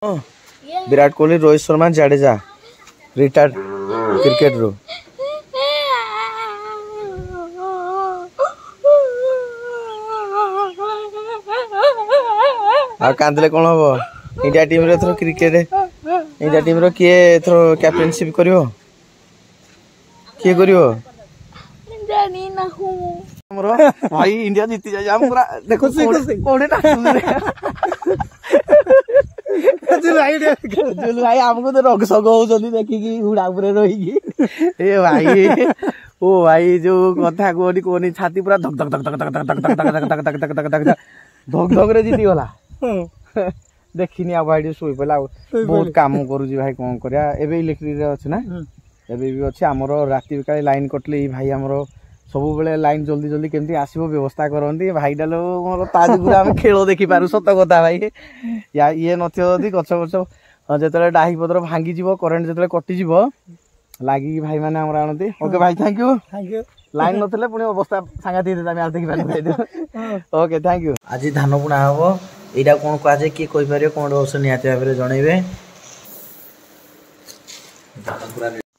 Virat Kohli Rohit Sharma Jadeja retired cricket रो आ कांदले कौन हम India team रे थरो क्रिकेट इंडिया टीम रो किए थरो कैप्टेनशिप करियो किए करियो जानी ना हूं हमरो भाई इंडिया जीती जाय हम पूरा देखो कोडे ना जुल भाई हमको तो रग सग होउछनी देखि कि हुडा पुरे रही ए भाई ओ भाई जो कथा कोनी छाती पूरा धक धक धक धक धक धक धक धक धक धक धक धक धक धक धक रे जीती गला देखिनी आ भाई सोई पला बहुत काम करूजी भाई कोन करिया एबे इलेक्ट्रिक रे अछि ना एबे भी अछि हमरो राति काले लाइन कटले भाई हमरो सब बेले लाइन जल्दी जल्दी केमती आसीबो व्यवस्था करंती भाई डालो मोर ताज गुरा हम खेलो देखि पारु सत कथा भाई या ये नथियो जदी गछ गछ जेतले डाही पत्र भांगी जीवो करंट जेतले कटि जीवो लागी भाई माने हमरा आनती ओके भाई थैंक यू लाइन नथले पुनी अवस्था सांगा दे देता मैं देखि पानी दे ओके थैंक यू आज धान पुणा हबो एडा कोन को आज की कोइ पारे कोन ओस नियाते भाबरे जणैबे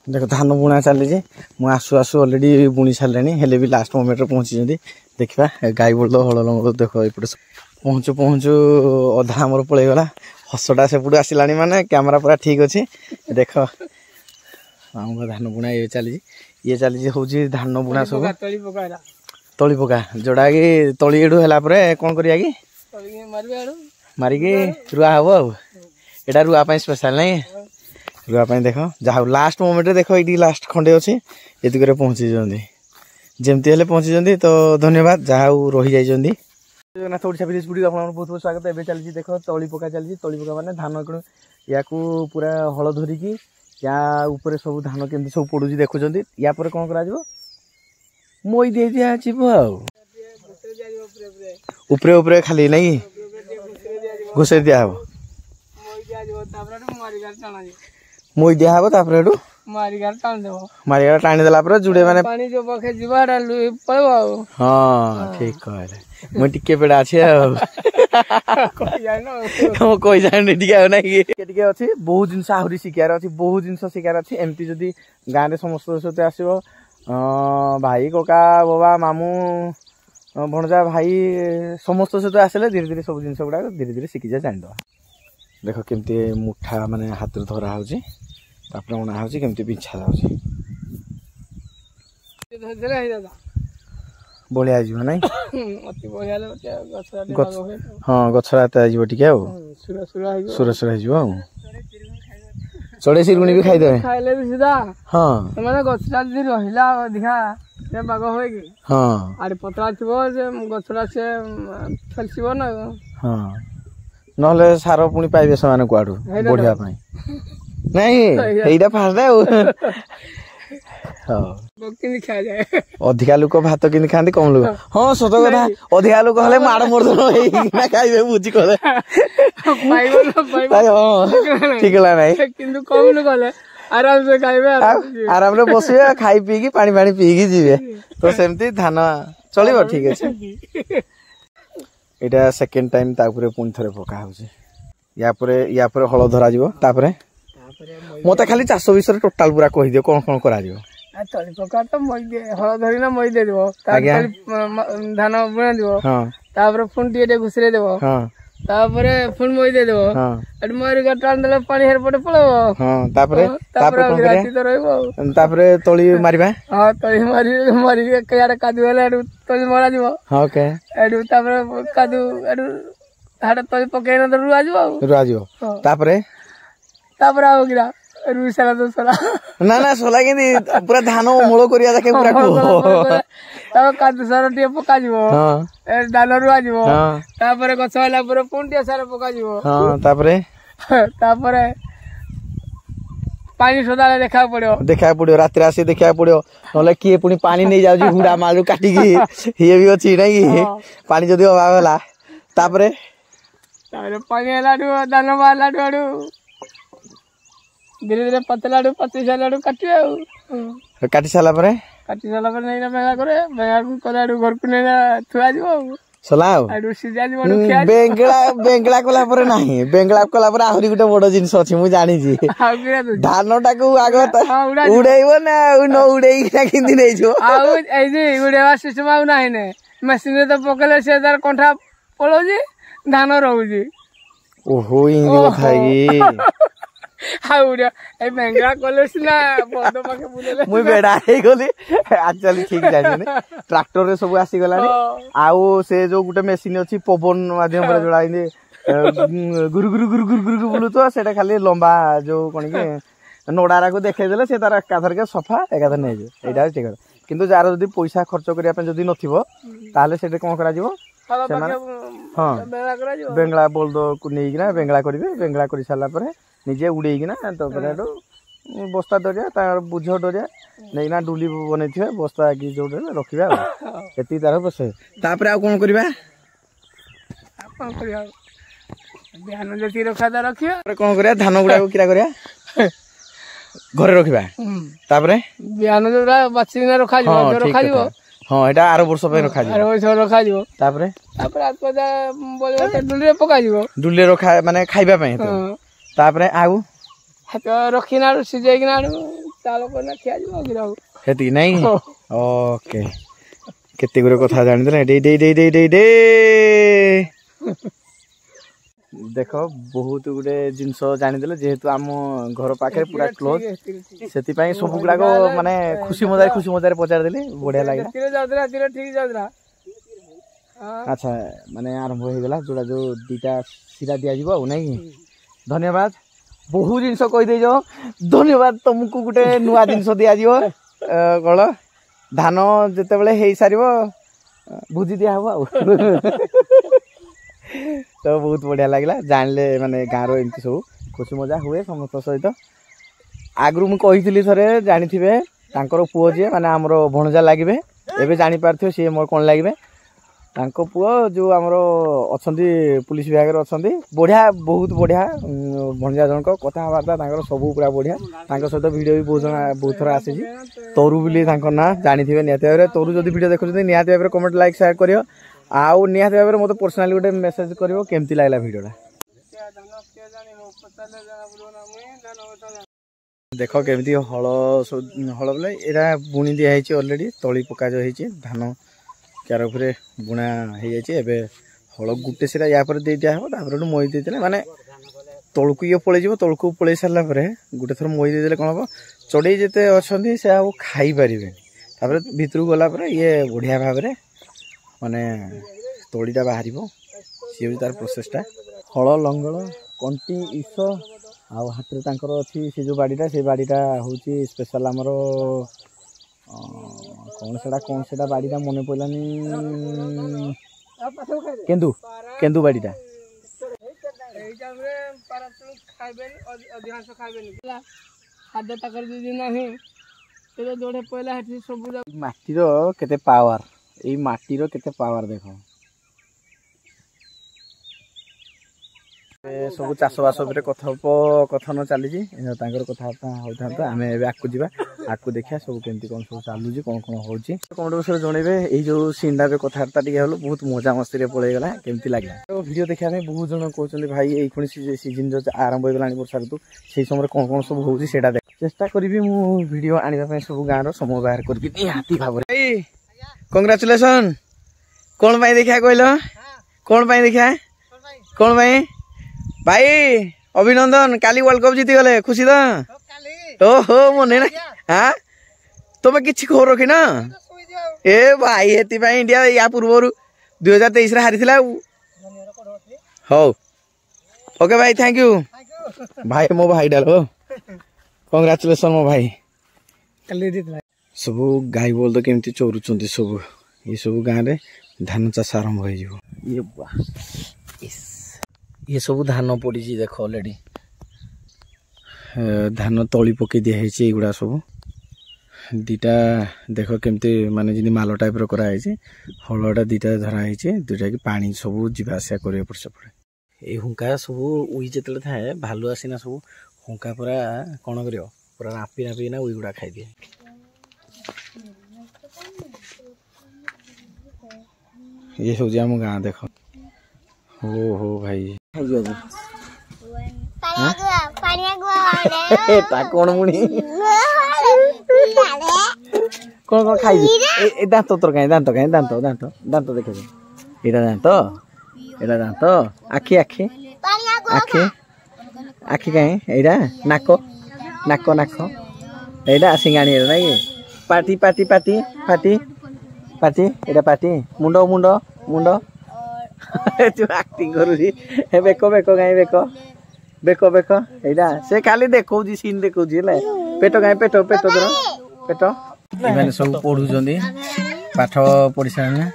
देखो धान बुणा चली जे मु आसु आसु ऑलरेडी बुणी सारलेनी हेले भी लास्ट मोमेंट रे पहुंची जंदी देखबा गाय बोल हळ लंग देखो एपटे पहुंचू पहुंचू अधा हमर पळे गला हसटा सेपुड आसिलानी माने कैमरा पूरा ठीक अछि देखो हमको धान बुणा ये चली होची धान बुणा सब तळी पका जोडा कि तळी एडू हला परे कोन करिया कि तळी मारबे आडू मारी के रुआ हबो एडा रुआ पय स्पेशल नै रुआ पय देखो जाऊ लास्ट मोमेंट रे देखो एडी लास्ट खंडे अछि एति करे पहुंची जंदी जेमती हेले पहुंची जंदी तो धन्यवाद जाऊ रही जाई जंदी जगन्नाथ ओडिसा विदेश वीडियो आपन बहुत बहुत स्वागत एबे चली देखो तळी पका माने धान कण याकू पूरा हळ धरी की या ऊपर सब धान केमती सब पडुजी देखुचंदी या पर कोन करा जिवो मोई दे दिया छिबो ऊपरे ऊपरे खाली नहीं घुसे दिया हबो मोई दिया हबो तापर एडू मारिगार टान देबो मारिगार टाणी देला पर जुडे माने पानी जो बखे जिबाडा लुई पळबो हां ठीक कहले मो टिके पेडा अछि कोई जाय न कोई जाय न टिके नाही टिके अछि बहुत जिंस आहुरी सिकार अछि बहुत जिंस सिकार अछि एमती जदी गां रे समस्त सते आसीबो भाई कोका बाबा मामू भणजा भाई समस्त सते आसले धीरे धीरे सब जिंस गुडा धीरे धीरे सिकी जा जान दो देखो केमती मुठा माने हाथ रे धरा होची तापर उना होची केमती बिछा जाउची धरे हे दादा बोले आजिबो नै अति बोयाले गछरा हां गछरा त आजिबो टिके हो सुरा सुरा आजिबो चढ़े सिरगुणी भी खाई दे खाइले सीधा हां माने गछरा जदी रहिला अधिका से बाग होय कि हां आरे पतरा थिबो जे गछरा से फलसिबो ना हां नहले सारो पुनी पाइबे समान कुआडू बढ़िया पई नहीं एइडा फास दे हां किनि खा जाए अधिका लोक भात किनि खांदी कम लोक हां सत कथा अधिका लोक हले माड मोर हेई ना खाइबे बुझी करे पाइबो ना पाइबो हां ठीक ला नहीं किंतु कम लोक हले आराम से खाइबे आराम रे बसिबे खाई पी की पानी पानी पी की जीवे तो सेमती धान चलिबो ठीक अछि एटा सेकंड टाइम ता ऊपर पुन थरे पका होछि या पर हळ धरा जिवो तापरे मोते खाली चाष विषय टोटल पूरा कहि दियो कोन कोन करा जिवो आ तळी पका त मई दे हळ धरिना मई दे दिवो तापर धान बुना दिवो हां तापर फुन टिए घुसरे देबो हां तापरे फुन मई दे देबो हां अड मरी गटान देले पानी हेर पटे पळबो हां तापरे कोन राती त रहबो तापरे तळी मारिबा हां तळी मारी कयाडा कादु हेले अड तळी मारा दिवो हां ओके अड तापरे कादु अड हाडा तळी पकेना त रुआ जिवो तापरे आओ गिरा रुई साला तो साला ना सोला के पूरा धान मोळ करिया जाके पूरा को तब कादु सारा टिए पका जिवो हां ए डालो रुआ जिवो हां तापरे गछ होला पर पुंटिया सारा पका जिवो हां तापरे पानी सदाले देखा पड़ियो रात रे आसी देखा पड़ियो नले किए पुनी पानी नै जाउ जी हुडा मालू काटी की ये भी अछि नै की पानी जदी अभाव होला तापरे पानी लाडू दाना वाला लाडू धीरे धीरे पतलाडू पति सालाडू काटी साला पर नहीं ना बेगा करे बेगा को कराडू घर को नहीं थुआ जीवो ସଲାଉ ବେଙ୍ଗଳା କଲା ପରେ ନାହିଁ ବେଙ୍ଗଳା କଲା ପରେ ଆହୁରି ଗୋଟେ ବଡ ଜିନିଷ ଅଛି ମୁଁ ଜାଣିଛି ଧାନ ଟାକୁ ଆଗ ଉଡେଇବ ନା ଆଉ ନ ଉଡେଇକିନା କେମିତି ନେଇଯିବ ଆଉ ଏଇ ଉଡେଇବା ସିଷ୍ଟମ ଆଉ ନାହିଁ ନେ ମେସିନ ରେ ତ ପକେଇଲେ ସେ ତାର କଣ୍ଠା ପଳଉଛି ଧାନ ରହୁଛି ଓହୋ ଏମିତି କଥା ଏଇ ବେଙ୍ଗଳା କଲେ ସିନା ବନ୍ଧ ପାଖେ ବୁଲେଇଲେ ମୁଇଁ ବେଡା ହେଇଗଲି ଆକ୍ଚୁଆଲି ଠିକ ଜାଣିନି ଟ୍ରାକ୍ଟର ରେ ସବୁ ଆସିଗଲାଣି ଆଉ ସେ ଯୋଉ ଗୋଟେ ମେସିନ ଅଛି ପବନ ମାଧ୍ୟମରେ ଯୋଉଟା ଏମିତି ଗୁରୁ ଗୁରୁ ଗୁରୁ ଗୁରୁ ଗୁରୁ ବୁଲୁଥିବ ସେଇଟା ଖାଲି ଲମ୍ବା ଯୋଉ କଣ କି ନଡାରାକୁ ଦେଖେଇଦେଲେ ସେ ତାର ଏକାଥରକେ ସଫା ଏକାଥର ନେଇଯିବ ଏଇଟା ହଉଛି ଠିକ କଥା କିନ୍ତୁ ଯାହାର ଯଦି ପଇସା ଖର୍ଚ୍ଚ କରିବା ପାଇଁ ଯଦି ନଥିବ ତାହେଲେ ସେଠି କଣ କରାଯିବ ସେମାନେ ହଁ ବେଙ୍ଗଳା ବଳଦକୁ ନେଇକିନା ବେଙ୍ଗଳା କରିବେ ବେଙ୍ଗଳା କରି ସାରିଲା ପରେ ନିଜେ ଉଡେଇକିନା ତାପରେ ଏଠୁ ବସ୍ତା ଡରିଆ ତାର ବୁଝ ଡରିଆ ନେଇକିନା ଡୁଲି ବନେଇଥିବେ ବସ୍ତା କି ଯୋଉଟା ରଖିବା ଆଉ ଏତିକି ତାର ବସେ ତାପରେ ଆଉ କଣ କରିବା ଧାନ ଯେତିକି ରଖା ରଖିବା କଣ କରିବା ଧାନ ଗୁଡାକ କିରା କରିବା ଘରେ ରଖିବା ତାପରେ ବିହାନ ଯୋଉଟା ବାଛିକିନା ରଖାଯିବ ହଁ ଏଇଟା ଆର ବର୍ଷ ପାଇଁ ରଖାଯିବ ତାପରେ ଡୁଲିରେ ପକାଯିବ ଡୁଲିରେ ରଖା ମାନେ ଖାଇବା ପାଇଁ ତାପରେ ଆଉ ରଖିନା ସିଝେଇକିନା ଚାଲ କରିନା ଖିଆଯିବ ସେତିକି ନାଇଁ ଓକେ କେତେ ଗୁଡେ କଥା ଜାଣିଦେଲେ ଦେଖ ବହୁତ ଗୁଡେ ଜିନିଷ ଜାଣିଦେଲେ ଯେହେତୁ ଆମ ଘର ପାଖରେ ପୁରା କ୍ଲୋଜ ସେଥିପାଇଁ ସବୁ ଗୁଡାକ ମାନେ ଖୁସି ମଜାରେ ପଚାରିଦେଲି ବଢିଆ ଲାଗିଲା ଆଚ୍ଛା ମାନେ ଆରମ୍ଭ ହେଇଗଲା ଯୋଉଟା ଯୋଉ ଦିଟା ସିରା ଦିଆଯିବ ଆଉ ନାଇଁ କି ଧନ୍ୟବାଦ ବହୁତ ଜିନିଷ କହିଦେଇଛ ଧନ୍ୟବାଦ ତମକୁ ଗୋଟେ ନୂଆ ଜିନିଷ ଦିଆଯିବ କଣ ଧାନ ଯେତେବେଳେ ହେଇସାରିବ ଭୋଜି ଦିଆହବ ଆଉ ତ ବହୁତ ବଢିଆ ଲାଗିଲା ଜାଣିଲେ ମାନେ ଗାଁର ଏମିତି ସବୁ ଖୁସି ମଜା ହୁଏ ସମସ୍ତଙ୍କ ସହିତ ଆଗରୁ ମୁଁ କହିଥିଲି ଥରେ ଜାଣିଥିବେ ତାଙ୍କର ପୁଅ ଯିଏ ମାନେ ଆମର ଭଣଜା ଲାଗିବେ ଏବେ ଜାଣିପାରୁଥିବେ ସିଏ ମୋର କଣ ଲାଗିବେ ତାଙ୍କ ପୁଅ ଯୋଉ ଆମର ଅଛନ୍ତି ପୁଲିସ ବିଭାଗରେ ଅଛନ୍ତି ବଢିଆ ବହୁତ ବଢିଆ ଭଣଜା ଜଣଙ୍କ କଥାବାର୍ତ୍ତା ତାଙ୍କର ସବୁ ପୁରା ବଢିଆ ତାଙ୍କ ସହିତ ଭିଡିଓ ବି ବହୁତ ଥର ଆସିଛି ତରୁ ବୋଲି ତାଙ୍କ ନାଁ ଜାଣିଥିବେ ନିହାତି ଭାବରେ ତରୁ ଯଦି ଭିଡିଓ ଦେଖୁଛନ୍ତି ନିହାତି ଭାବରେ କମେଣ୍ଟ ଲାଇକ୍ ସେୟାର କରିବ ଆଉ ନିହାତି ଭାବରେ ମତେ ପର୍ସନାଲି ଗୋଟେ ମେସେଜ କରିବ କେମିତି ଲାଗିଲା ଭିଡିଓଟା ଦେଖ କେମିତି ହଳ ବୋଲେ ଏଇଟା ବୁଣି ଦିଆ ହେଇଛି ଅଲରେଡି ତଳି ପକା ହେଇଛି ଧାନ ଚାର ଉପରେ ବୁଣା ହେଇଯାଇଛି ଏବେ ହଳ ଗୋଟେ ସିରା ୟା ପରେ ଦେଇ ଦିଆହବ ତାପରେ ଗୋଟେ ମଇ ଦେଇଦେଲେ ମାନେ ତଳକୁ ଇଏ ପଳେଇଯିବ ତଳକୁ ପଳେଇ ସାରିଲା ପରେ ଗୋଟେ ଥର ମଇ ଦେଇଦେଲେ କଣ ହବ ଚଢେଇ ଯେତେ ଅଛନ୍ତି ସେ ଆଉ ଖାଇପାରିବେନି ତାପରେ ଭିତରକୁ ଗଲା ପରେ ଇଏ ବଢିଆ ଭାବରେ ମାନେ ତଳିଟା ବାହାରିବ ସିଏ ବି ତାର ପ୍ରୋସେସଟା ହଳ ଲଙ୍ଗଳ କଣ୍ଟି ଇସ ଆଉ ହାତରେ ତାଙ୍କର ଅଛି ସେ ଯୋଉ ବାଡ଼ିଟା ସେ ବାଡ଼ିଟା ହଉଛି ସ୍ପେଶାଲ ଆମର କଣ ସେଟା ବାଡ଼ିଟା ମନେ ପଡିଲାନି କେନ୍ଦୁ ବାଡ଼ିଟା ମାଟିର କେତେ ପାୱାର ଏଇ ମାଟିର କେତେ ପାୱାର ଦେଖ ସବୁ ଚାଷବାସ ଉପରେ କଥନ ଚାଲିଛି ତାଙ୍କର କଥାବାର୍ତ୍ତା ହଉଥାନ୍ତା ଆମେ ଏବେ ଆଗକୁ ଯିବା ଆଗକୁ ଦେଖିବା ସବୁ କେମିତି କଣ ସବୁ ଚାଲୁଛି କଣ ହଉଛି କମେଣ୍ଟ ବକ୍ସରେ ଜଣେଇବେ ଏଇ ଯୋଉ ସିନ୍ଟା କଥାବାର୍ତ୍ତା ଟିକେ ହলো ବହୁତ ମଜାମସ୍ତିରେ ପଳେଇଗଲା କେମିତି ଲାଗିଲା ଭିଡିଓ ଦେଖିବା ପାଇଁ ବହୁତ ଜଣ କହୁଛନ୍ତି ଭାଇ ଏଇ ପୁଣି ସିଜିନ ଆରମ୍ଭ ହେଇଗଲାଣି ବର୍ଷା ଋତୁ ସେଇ ସମୟରେ କଣ ସବୁ ହଉଛି ସେଇଟା ଦେଖ ଚେଷ୍ଟା କରିବି ମୁଁ ଭିଡିଓ ଆଣିବା ପାଇଁ ସବୁ ଗାଁର ସମୟ ବାହାର କରିକି ନିହାତି ଭାବରେ କଂଗ୍ରାଚୁଲେସନ କଣ ପାଇଁ ଦେଖିବା କହିଲ କଣ ପାଇଁ ଦେଖିବା କଣ ପାଇଁ भाई अभिनंदन काली वर्ल्ड कप जीती गले खुशी तो ओहो मने ना हाँ तुम किसी खबर रखी ना ए भाई हेती इंडिया या पूर्व 2023 हारी हो ओके भाई थैंक यू भाई मो भाई डाल कंग्रेचुलेसन मो भाई सब गाई बोल तो केमती चोरुचंती सब ये सब गाँव में धान चाष आरंभ हो ये सब धान पड़ी देख ऑलरेडी धान तली पकई दिखाई युड़ा सब दीटा देख केमती माने जी माल टाइप कराई हलटा दीटा धराई दुईटा कि पानी सब जावासिया कर सेपटे ये हुंका सब उई जो थाए भालू आसीना सब हुंका पूरा कौन कर पूरा नापी नापिना उई गुड़ा खाई दिए ये हूँ आम गाँ देख हो भाई कौन मुणी कौन कौन खाई दांत तोर कहीं दांत दांत दांत दांत देख एटा दांत एटा दांत आखि आखि आखि आखि कहीं एटा नाक नाक नाक एटा सिंगाणी ना कि पाटी पाटी पाटी पाटी पाटी एटा पाटी मुंड मुंड मुंड जो एक्टिंग करूची बेक बेक कहीं बेक बेक बेक एटा से खाली देखौ सीन देखौ पेट कहीं पेट पेट दर पेट मैंने सब पढ़ुचंदी पाठ पढ़ी सारे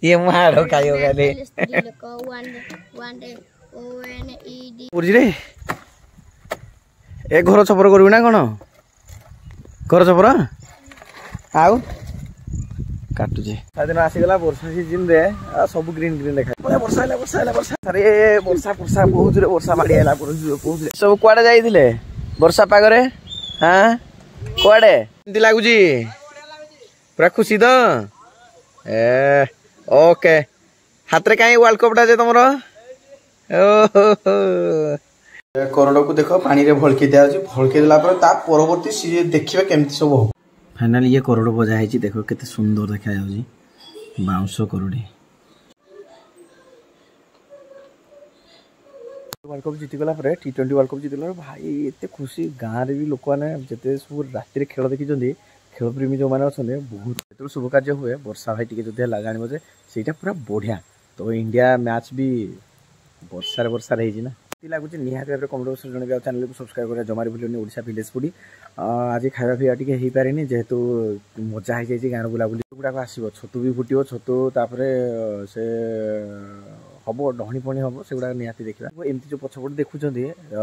ये मारो कायो गाले रे ए घर छपर करबी ना कोन घर छपर आउ काटुजे दिन आसीगला वर्षा सीजन रे सब ग्रीन ग्रीन देखा वर्षा है वर्षा है वर्षा अरे वर्षा वर्षा बहुत रे वर्षा माड़ी आला बहुत सब कुआडे जाइथिले वर्षा पाग रे हां कुआडे एंती लागुजी पूरा खुशी तो ए ओके हाथ रे काई वर्ल्ड कप जे तमरो करड़ को देख पानी रे भलकी दिया भलकी देला पर ता परवर्ती सी देखिबे केमती सब हो फाइनली ये करड़ बजा है देखो केते सुंदर देखा जाउजी बाउंस करड़ी वर्ल्ड कप जीति गला पर टी20 वर्ल्ड कप जीति गला भाई एते खुशी गां रे भी लोक माने जते सब रात्रि रे खेल देखि जंदी खेल प्रेमी जो माने अछन बहुत तो शुभ कार्य हुए वर्षा भाई टिके जदि हला जानिबो जे सेटा पूरा बढ़िया तो इंडिया मैच भी वर्षा वर्षा रही ना लगुच निहाती भाव कमेंट बक्स जन चैनल को सब्सक्राइब करा जमार भूलनी ओडिशा विलेज फूड आज खावा पीवा टी हो पारे जेहेतु मजा हो जाए गाँव बुलाबुली गुड़ाक आसो छतु भी फुटो छतु से हम डहनी पणी हम से गुड़ा निहाती देखा एमती जो पछपटे देखुं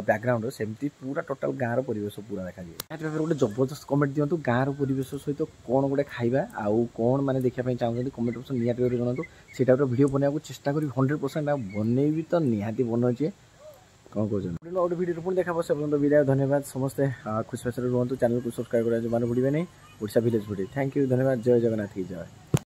बैकग्राउंड सेमती पूरा टोटाल गाँव परिवेश पूरा देखा जाए गोटे जबरदस्त कमेंट दिंतु गाँव परिवेश सहित कौन गोटे खाଇବା ଆଉ कौन मैंने देखा चाहते कमेंट बक्स निहाती भाव जनातु से वीडियो बनवाक चेष्टा करी 100% बनैबी तो निहाती बनाऊे कौन कौन गोटे वीडियो पुणी देखा से पर्यटन विदाय धन्यवाद समस्ते खुश खुशी रुहतु चैनल को सब्सक्राइब करा जो मान भूलिए नहीं Odisha village food thank you धन्यवाद जय जगन्नाथ की जय।